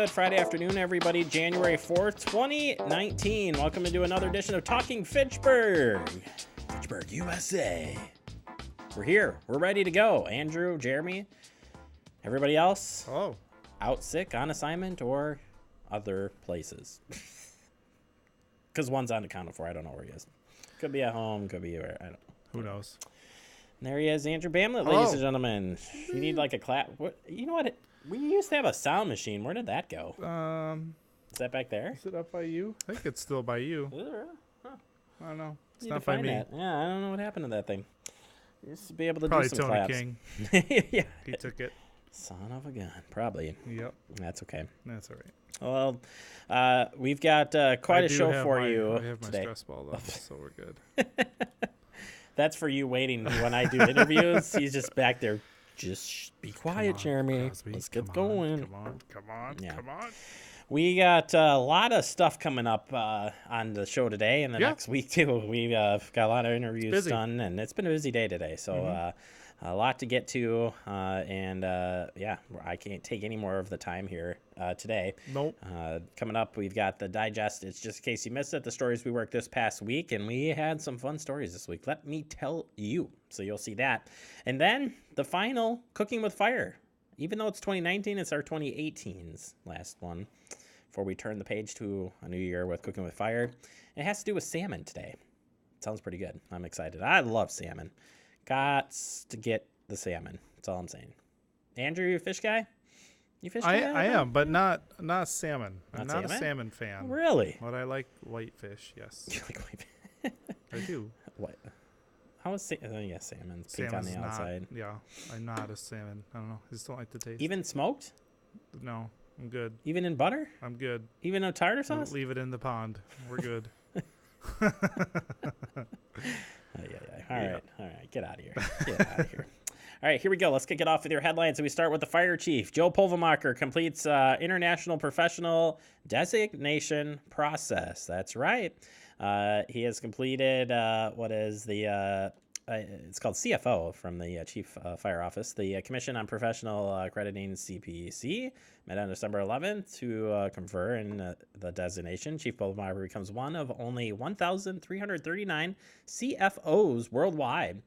Good Friday afternoon, everybody. January 4th, 2019. Welcome to another edition of Talking Fitchburg. Fitchburg, USA. We're here. We're ready to go. Andrew, Jeremy, everybody else out sick, on assignment, or other places. Because one's unaccounted for. I don't know where he is. Could be at home, could be where. I don't know. Who knows? And there he is, Andrew Bamlett, ladies and gentlemen. You need like a clap. What? You know what? We used to have a sound machine. Where did that go? Is that back there? Is it up by you? I think it's still by you. Is it really? Huh. I don't know. It's Need not to by find me. that. Yeah, I don't know what happened to that thing. Used to be able to Probably do some Tony claps. King. Yeah. He took it. Son of a gun. Probably. Yep. That's okay. That's all right. Well, we've got quite a show for you I have my today. stress ball, though, so we're good. That's for you waiting when I do interviews. He's just back there. Just be quiet, Jeremy. Crosby. Let's get Come going. Come on. Yeah. Come on. We got a lot of stuff coming up on the show today and the next week, too. We've got a lot of interviews done, and it's been a busy day today. So a lot to get to, and I can't take any more of the time here today. Nope. Coming up, we've got the digest. It's just in case you missed it, the stories we worked this past week, and we had some fun stories this week. Let me tell you. So you'll see that. And then the final Cooking with Fire. Even though it's 2019, it's our 2018's last one before we turn the page to a new year with Cooking with Fire. It has to do with salmon today. Sounds pretty good. I'm excited. I love salmon. Got to get the salmon. That's all I'm saying. Andrew, you a fish guy? You fish guy? I am, but not salmon. I'm Not not salmon? a salmon fan. Really? But I like whitefish, yes. You like white? I do. What? How is salmon? Oh, yeah, salmon's pink on the outside. I'm not a salmon. I don't know. I just don't like the taste. Even smoked? No, I'm good. Even in butter? I'm good. Even no tartar sauce? Leave it in the pond. We're good. All right. Get out of here. Get out of here. All right, here we go. Let's kick it off with your headlines. So we start with the fire chief. Joe Polvemacher completes international professional designation process. That's right. He has completed what is the it's called CFO from the Chief Fire Office. The Commission on Professional Accrediting CPC met on December 11th to confer in the designation. Chief Polvemacher becomes one of only 1,339 CFOs worldwide,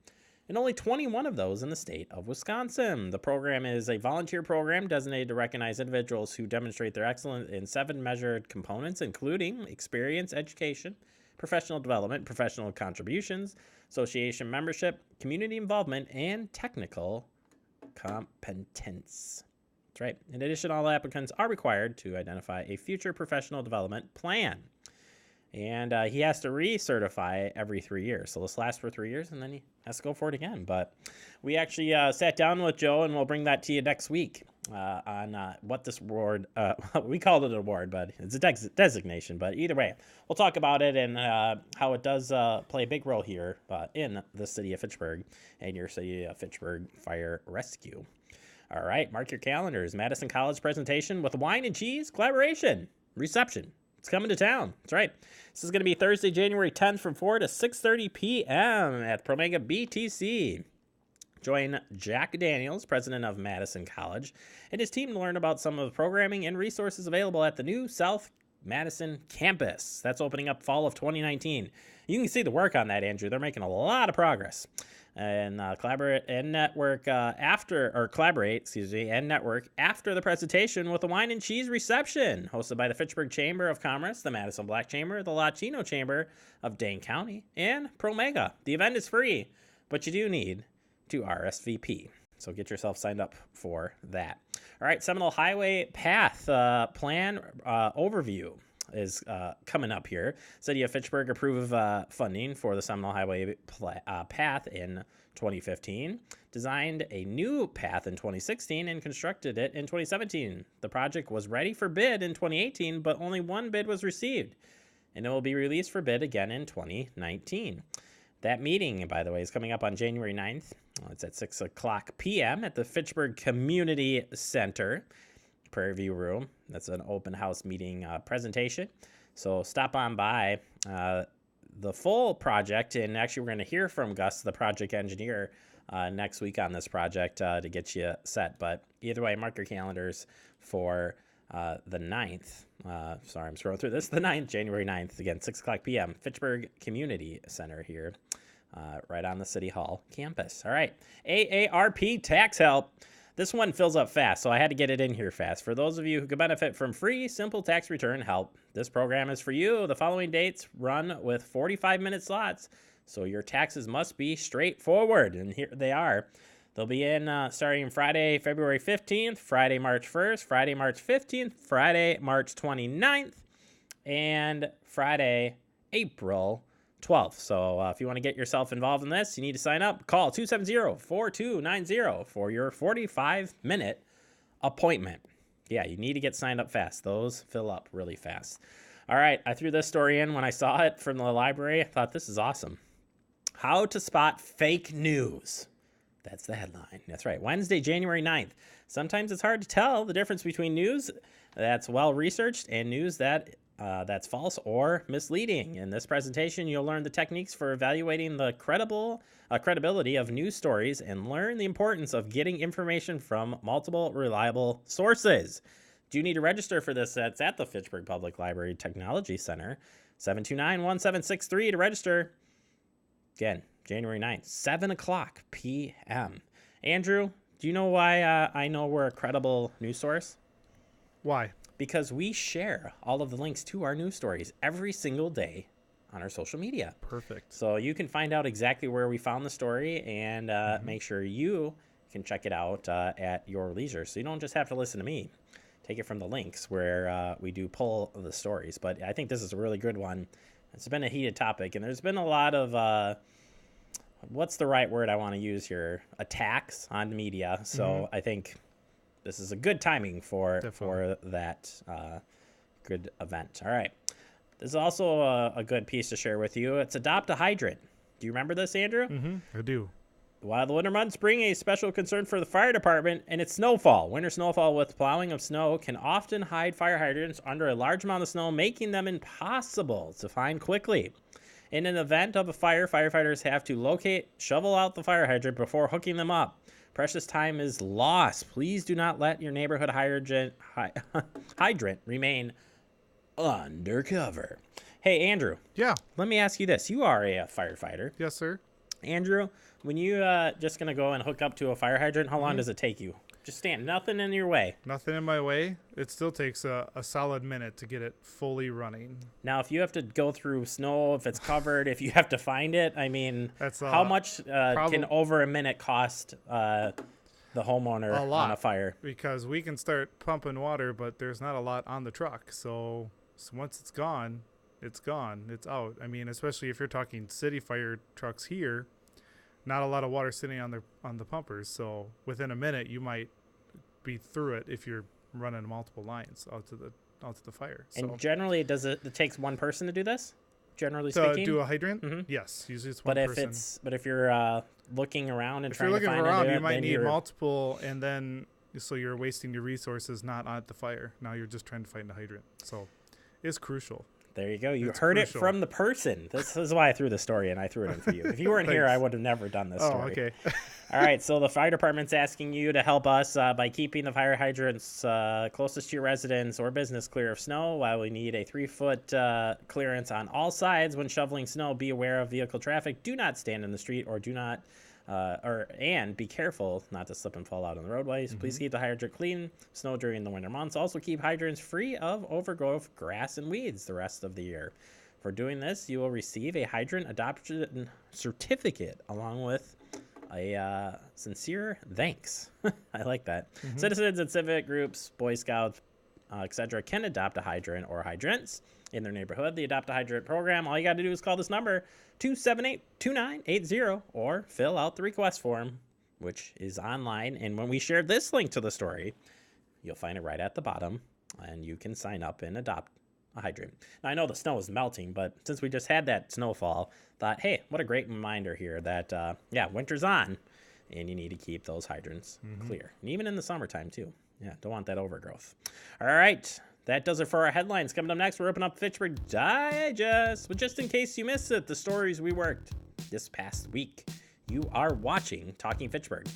and only 21 of those in the state of Wisconsin. The program is a volunteer program designated to recognize individuals who demonstrate their excellence in 7 measured components, including experience, education, professional development, professional contributions, association membership, community involvement, and technical competence. That's right. In addition, all applicants are required to identify a future professional development plan. And he has to recertify every 3 years. So this lasts for 3 years, and then he has to go for it again. But we actually sat down with Joe, and we'll bring that to you next week on what this award, we called it an award, but it's a designation. But either way, we'll talk about it and how it does play a big role here in the city of Fitchburg and your city of Fitchburg Fire Rescue. All right, mark your calendars. Madison College presentation with wine and cheese collaboration reception. It's coming to town. That's right. This is going to be Thursday, January 10th from 4 to 6:30 p.m. at Promega BTC. Join Jack Daniels, president of Madison College, and his team to learn about some of the programming and resources available at the new South Madison campus. That's opening up fall of 2019. You can see the work on that, Andrew. They're making a lot of progress. And collaborate and network collaborate after the presentation with a wine and cheese reception hosted by the Fitchburg Chamber of Commerce, the Madison Black Chamber, the Latino Chamber of Dane County, and Promega. The event is free, but you do need to RSVP. So get yourself signed up for that. All right, Seminole Highway Path Plan Overview is coming up here. City of Fitchburg approved funding for the Seminole Highway path in 2015, designed a new path in 2016, and constructed it in 2017. The project was ready for bid in 2018, but only one bid was received, and it will be released for bid again in 2019. That meeting, by the way, is coming up on January 9th. It's at 6 o'clock p.m. at the Fitchburg Community Center, Prairie View Room. That's an open house meeting presentation. So stop on by. The full project, and actually we're going to hear from Gus, the project engineer, next week on this project to get you set. But either way, mark your calendars for the 9th. Sorry, I'm scrolling through this. The 9th, January 9th, again, 6 o'clock p.m., Fitchburg Community Center here, right on the City Hall campus. All right, AARP Tax Help. This one fills up fast, so I had to get it in here fast. For those of you who could benefit from free, simple tax return help, this program is for you. The following dates run with 45-minute slots, so your taxes must be straightforward, and here they are. They'll be in starting Friday, February 15th, Friday, March 1st, Friday, March 15th, Friday, March 29th, and Friday, April 12th. So if you want to get yourself involved in this, you need to sign up. Call 270-4290 for your 45-minute appointment. Yeah, you need to get signed up fast. Those fill up really fast. All right, I threw this story in when I saw it from the library. I thought this is awesome. How to spot fake news. That's the headline. That's right. Wednesday, January 9th. Sometimes it's hard to tell the difference between news that's well-researched and news that's false or misleading. In this presentation, you'll learn the techniques for evaluating the credibility of news stories and learn the importance of getting information from multiple reliable sources. Do you need to register for this? That's at the Fitchburg Public Library Technology Center. 729-1763 to register. Again, January 9th, 7 o'clock p.m. Andrew, do you know why I know we're a credible news source? Why? Because we share all of the links to our news stories every single day on our social media. Perfect. So you can find out exactly where we found the story and make sure you can check it out at your leisure. So you don't just have to listen to me. Take it from the links where we do pull the stories. But I think this is a really good one. It's been a heated topic, and there's been a lot of what's the right word I want to use here? Attacks on the media. So I think this is a good timing for that good event. All right. This is also a good piece to share with you. It's Adopt a Hydrant. Do you remember this, Andrew? I do. While the winter months bring a special concern for the fire department and its snowfall, winter snowfall with plowing of snow can often hide fire hydrants under a large amount of snow, making them impossible to find quickly. In an event of a fire, firefighters have to locate, shovel out the fire hydrant before hooking them up. Precious time is lost. Please do not let your neighborhood hydrant remain undercover. Hey, Andrew. Yeah. Let me ask you this. You are a firefighter. Yes, sir. Andrew, when you just going to go and hook up to a fire hydrant, how long does it take you? Just stand. Nothing in your way. Nothing in my way. It still takes a solid minute to get it fully running. Now, if you have to go through snow, if it's covered, if you have to find it, I mean, how much can over a minute cost the homeowner on a fire? Because we can start pumping water, but there's not a lot on the truck. So once it's gone, it's gone. It's out. I mean, especially if you're talking city fire trucks here, not a lot of water sitting on the pumpers. So within a minute, you might be through it if you're running multiple lines out to the fire. And generally, it takes one person to do this? Generally speaking, to do a hydrant, yes, usually it's one person. But if you're looking around and trying to find it, if you're looking around, you might need multiple, and then so you're wasting your resources not at the fire. Now you're just trying to find a hydrant. So it's crucial. There you go. You heard it from the person. This is why I threw the story, and I threw it in for you. If you weren't here, I would have never done this story. Oh, okay. All right, so the fire department's asking you to help us by keeping the fire hydrants closest to your residence or business clear of snow. While we need a 3-foot clearance on all sides when shoveling snow, be aware of vehicle traffic. Do not stand in the street or do not and be careful not to slip and fall out on the roadways. Please keep the hydrant clean, snow during the winter months. Also keep hydrants free of overgrowth, grass, and weeds the rest of the year. For doing this, you will receive a hydrant adoption certificate along with a sincere thanks. I like that. Citizens and civic groups, Boy Scouts, etc. can adopt a hydrant or hydrants in their neighborhood. The Adopt a Hydrant program, all you got to do is call this number, 278-2980, or fill out the request form, which is online. And when we share this link to the story, you'll find it right at the bottom, and you can sign up and adopt a hydrant. Now, I know the snow is melting, but since we just had that snowfall, thought, hey, what a great reminder here that, winter's on, and you need to keep those hydrants clear. And even in the summertime, too. Yeah, don't want that overgrowth. All right, that does it for our headlines. Coming up next, we're opening up Fitchburg Digest. But just in case you missed it, the stories we worked this past week. You are watching Talking Fitchburg